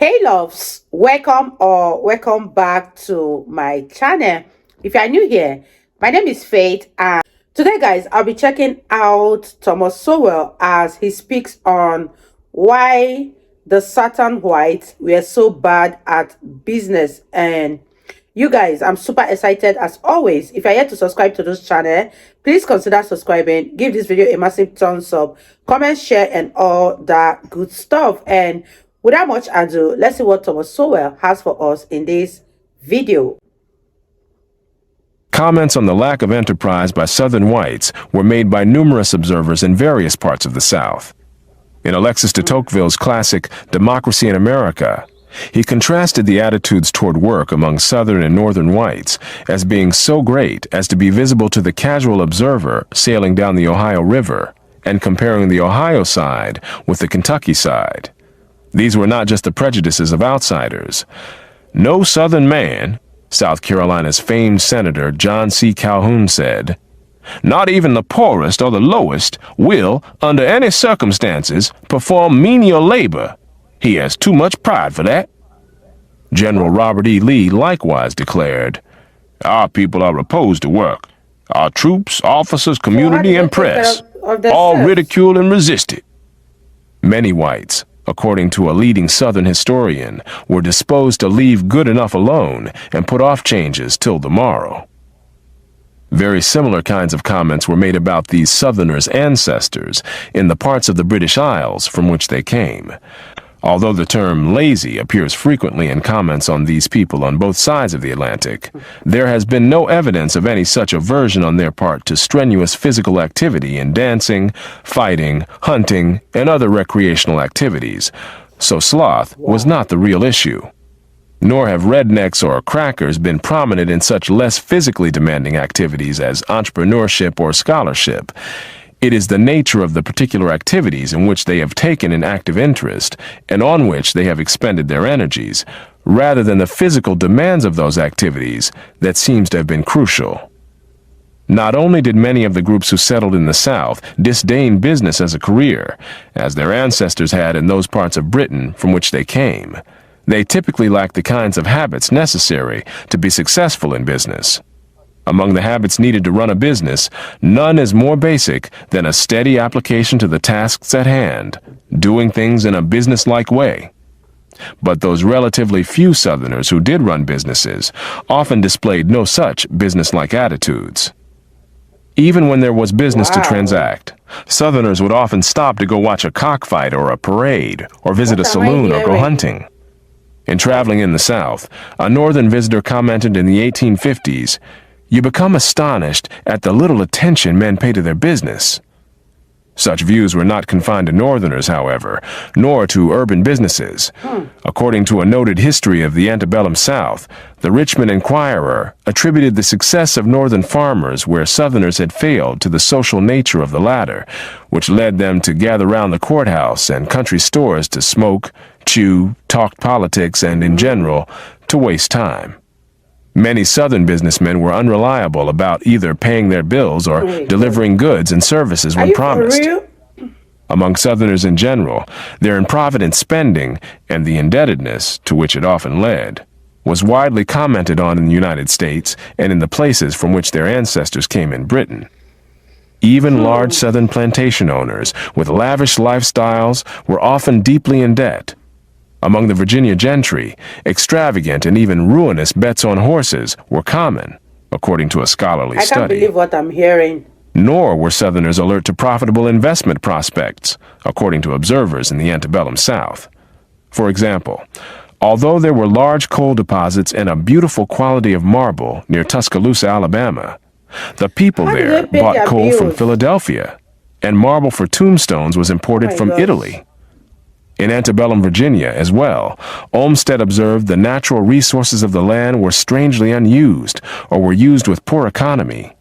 Hey loves, welcome back to my channel. If you are new here, my name is Faith, and today guys I'll be checking out Thomas Sowell as he speaks on why the Southern whites were so bad at business. And you guys, I'm super excited as always. If you're yet to subscribe to this channel, please consider subscribing. Give this video a massive thumbs up, comment, share, and all that good stuff. And without much ado, let's see what Thomas Sowell has for us in this video. Comments on the lack of enterprise by Southern whites were made by numerous observers in various parts of the South. In Alexis de Tocqueville's classic Democracy in America, he contrasted the attitudes toward work among Southern and Northern whites as being so great as to be visible to the casual observer sailing down the Ohio River and comparing the Ohio side with the Kentucky side. These were not just the prejudices of outsiders. No Southern man, South Carolina's famed Senator John C. Calhoun said, "Not even the poorest or the lowest will, under any circumstances, perform menial labor. He has too much pride for that." General Robert E. Lee likewise declared, "Our people are opposed to work. Our troops, officers, community, and press all ridicule and resist it." Many whites, according to a leading Southern historian, were disposed to leave good enough alone and put off changes till the morrow. Very similar kinds of comments were made about these Southerners' ancestors in the parts of the British Isles from which they came. Although the term lazy appears frequently in comments on these people on both sides of the Atlantic, there has been no evidence of any such aversion on their part to strenuous physical activity in dancing, fighting, hunting, and other recreational activities, so sloth was not the real issue. Nor have rednecks or crackers been prominent in such less physically demanding activities as entrepreneurship or scholarship. It is the nature of the particular activities in which they have taken an active interest and on which they have expended their energies, rather than the physical demands of those activities, that seems to have been crucial. Not only did many of the groups who settled in the South disdain business as a career, as their ancestors had in those parts of Britain from which they came, they typically lacked the kinds of habits necessary to be successful in business. Among the habits needed to run a business, none is more basic than a steady application to the tasks at hand, doing things in a business-like way. But those relatively few Southerners who did run businesses often displayed no such business-like attitudes. Even when there was business to transact, Southerners would often stop to go watch a cockfight or a parade, or visit a saloon or go hunting. In traveling in the South, a Northern visitor commented in the 1850s, "You become astonished at the little attention men pay to their business." Such views were not confined to Northerners, however, nor to urban businesses. According to a noted history of the antebellum South, the Richmond Enquirer attributed the success of Northern farmers where Southerners had failed to the social nature of the latter, which led them to gather round the courthouse and country stores to smoke, chew, talk politics, and, in general, to waste time. Many Southern businessmen were unreliable about either paying their bills or delivering goods and services when promised. Among Southerners in general, their improvident spending and the indebtedness to which it often led was widely commented on in the United States and in the places from which their ancestors came in Britain. Even large Southern plantation owners with lavish lifestyles were often deeply in debt. Among the Virginia gentry, extravagant and even ruinous bets on horses were common, according to a scholarly study. I can't believe what I'm hearing. Nor were Southerners alert to profitable investment prospects, according to observers in the antebellum South. For example, although there were large coal deposits and a beautiful quality of marble near Tuscaloosa, Alabama, the people there bought coal from Philadelphia, and marble for tombstones was imported from Italy. In antebellum Virginia as well, Olmsted observed the natural resources of the land were strangely unused or were used with poor economy.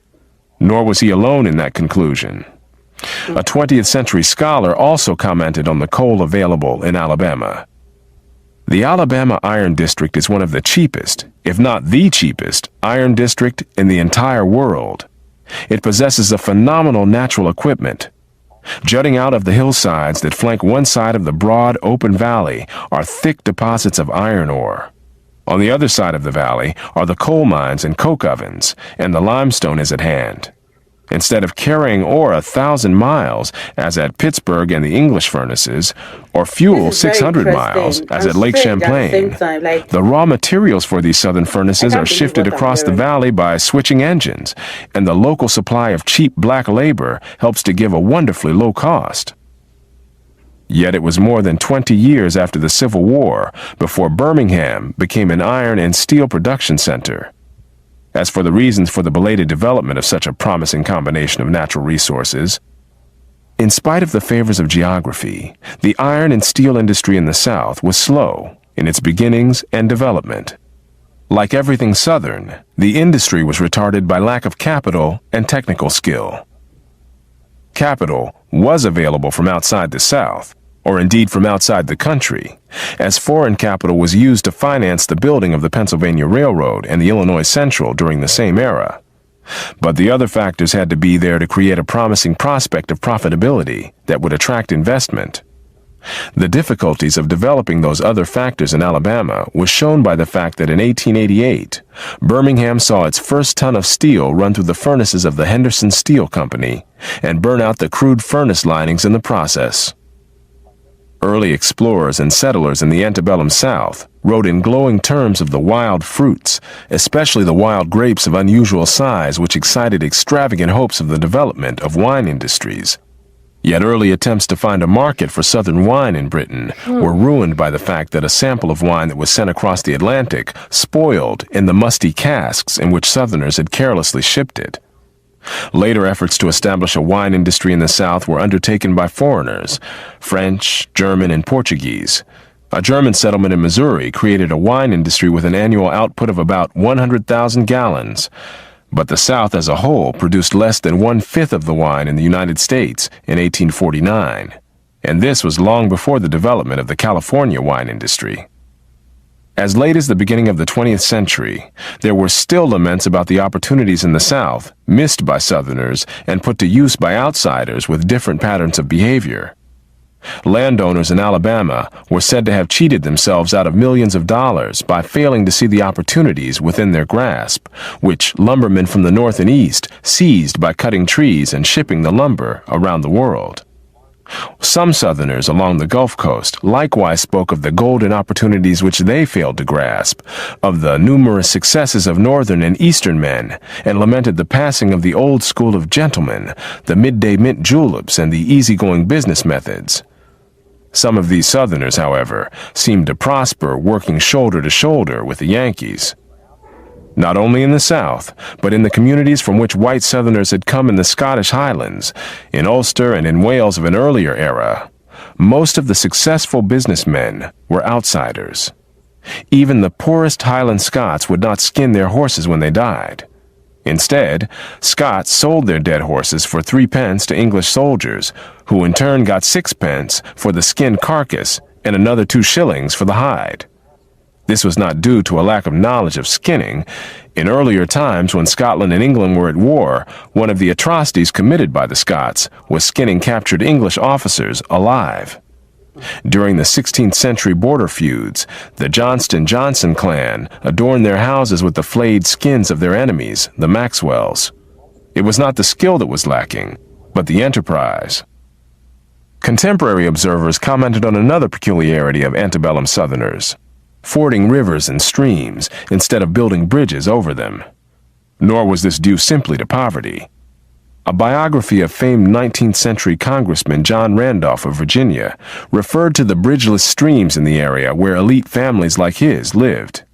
Nor was he alone in that conclusion. A 20th century scholar also commented on the coal available in Alabama. The Alabama Iron District is one of the cheapest, if not the cheapest, iron district in the entire world. It possesses a phenomenal natural equipment. Jutting out of the hillsides that flank one side of the broad, open valley are thick deposits of iron ore. On the other side of the valley are the coal mines and coke ovens, and the limestone is at hand. Instead of carrying ore 1,000 miles, as at Pittsburgh and the English furnaces, or fuel 600 miles, as at Lake Champlain, the raw materials for these southern furnaces are shifted across the valley by switching engines, and the local supply of cheap black labor helps to give a wonderfully low cost. Yet it was more than 20 years after the Civil War before Birmingham became an iron and steel production center. As for the reasons for the belated development of such a promising combination of natural resources, in spite of the favors of geography, the iron and steel industry in the South was slow in its beginnings and development. Like everything Southern, the industry was retarded by lack of capital and technical skill. Capital was available from outside the South, or indeed from outside the country, as foreign capital was used to finance the building of the Pennsylvania Railroad and the Illinois Central during the same era. But the other factors had to be there to create a promising prospect of profitability that would attract investment. The difficulties of developing those other factors in Alabama was shown by the fact that in 1888, Birmingham saw its first ton of steel run through the furnaces of the Henderson Steel Company and burn out the crude furnace linings in the process. Early explorers and settlers in the antebellum South wrote in glowing terms of the wild fruits, especially the wild grapes of unusual size, which excited extravagant hopes of the development of wine industries. Yet early attempts to find a market for Southern wine in Britain were ruined by the fact that a sample of wine that was sent across the Atlantic spoiled in the musty casks in which Southerners had carelessly shipped it. Later efforts to establish a wine industry in the South were undertaken by foreigners, French, German, and Portuguese. A German settlement in Missouri created a wine industry with an annual output of about 100,000 gallons. But the South as a whole produced less than 1/5 of the wine in the United States in 1849. And this was long before the development of the California wine industry. As late as the beginning of the 20th century, there were still laments about the opportunities in the South, missed by Southerners and put to use by outsiders with different patterns of behavior. Landowners in Alabama were said to have cheated themselves out of millions of dollars by failing to see the opportunities within their grasp, which lumbermen from the North and East seized by cutting trees and shipping the lumber around the world. Some Southerners along the Gulf Coast likewise spoke of the golden opportunities which they failed to grasp, of the numerous successes of Northern and Eastern men, and lamented the passing of the old school of gentlemen, the midday mint juleps, and the easygoing business methods. Some of these Southerners, however, seemed to prosper working shoulder to shoulder with the Yankees. Not only in the South, but in the communities from which white Southerners had come in the Scottish Highlands, in Ulster and in Wales of an earlier era, most of the successful businessmen were outsiders. Even the poorest Highland Scots would not skin their horses when they died. Instead, Scots sold their dead horses for 3 pence to English soldiers, who in turn got 6 pence for the skinned carcass and another 2 shillings for the hide. This was not due to a lack of knowledge of skinning. In earlier times, when Scotland and England were at war, one of the atrocities committed by the Scots was skinning captured English officers alive. During the 16th century border feuds, the Johnston-Johnson clan adorned their houses with the flayed skins of their enemies, the Maxwells. It was not the skill that was lacking, but the enterprise. Contemporary observers commented on another peculiarity of antebellum Southerners: fording rivers and streams instead of building bridges over them. Nor was this due simply to poverty. A biography of famed 19th century Congressman John Randolph of Virginia referred to the bridgeless streams in the area where elite families like his lived.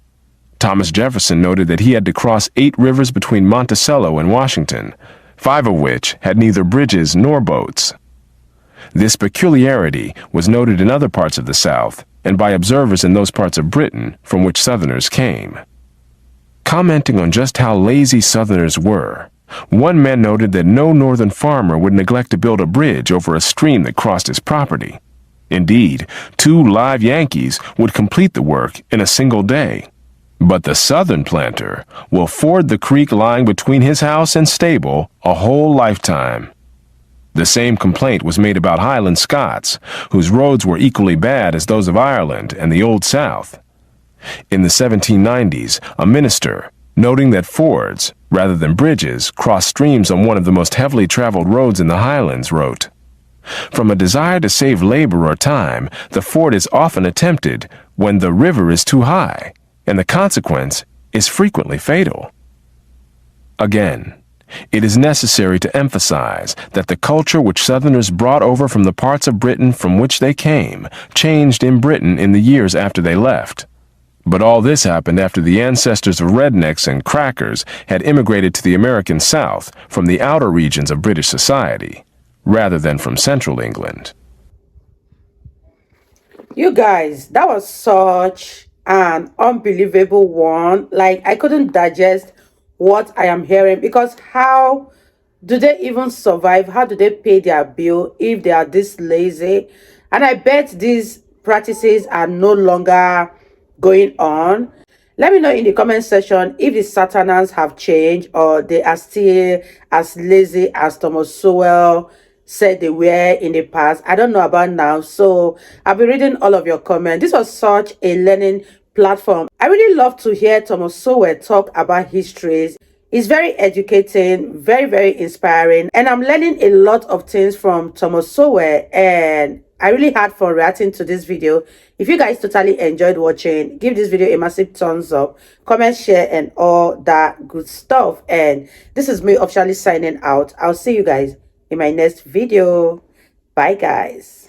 Thomas Jefferson noted that he had to cross 8 rivers between Monticello and Washington, 5 of which had neither bridges nor boats. This peculiarity was noted in other parts of the South and by observers in those parts of Britain from which Southerners came. Commenting on just how lazy Southerners were, one man noted that no Northern farmer would neglect to build a bridge over a stream that crossed his property. Indeed, 2 live Yankees would complete the work in a single day. But the Southern planter will ford the creek lying between his house and stable a whole lifetime. The same complaint was made about Highland Scots, whose roads were equally bad as those of Ireland and the Old South. In the 1790s, a minister, noting that fords, rather than bridges, crossed streams on one of the most heavily traveled roads in the Highlands, wrote, "From a desire to save labor or time, the ford is often attempted when the river is too high, and the consequence is frequently fatal." Again, it is necessary to emphasize that the culture which Southerners brought over from the parts of Britain from which they came changed in Britain in the years after they left. But all this happened after the ancestors of rednecks and crackers had immigrated to the American South from the outer regions of British society, rather than from central England. You guys, that was such an unbelievable one. Like, I couldn't digest what I am hearing, because how do they even survive? How do they pay their bill if they are this lazy? And I bet these practices are no longer going on. Let me know in the comment section if the Saturnans have changed, or they are still as lazy as Thomas Sowell said they were in the past. I don't know about now, so I'll be reading all of your comments. This was such a learning platform. I really love to hear Thomas Sowell talk about histories. It's very educating, very, very inspiring, and I'm learning a lot of things from Thomas Sowell, and I really had fun reacting to this video. If you guys totally enjoyed watching, give this video a massive thumbs up, comment, share, and all that good stuff. And this is me officially signing out. I'll see you guys in my next video. Bye, guys.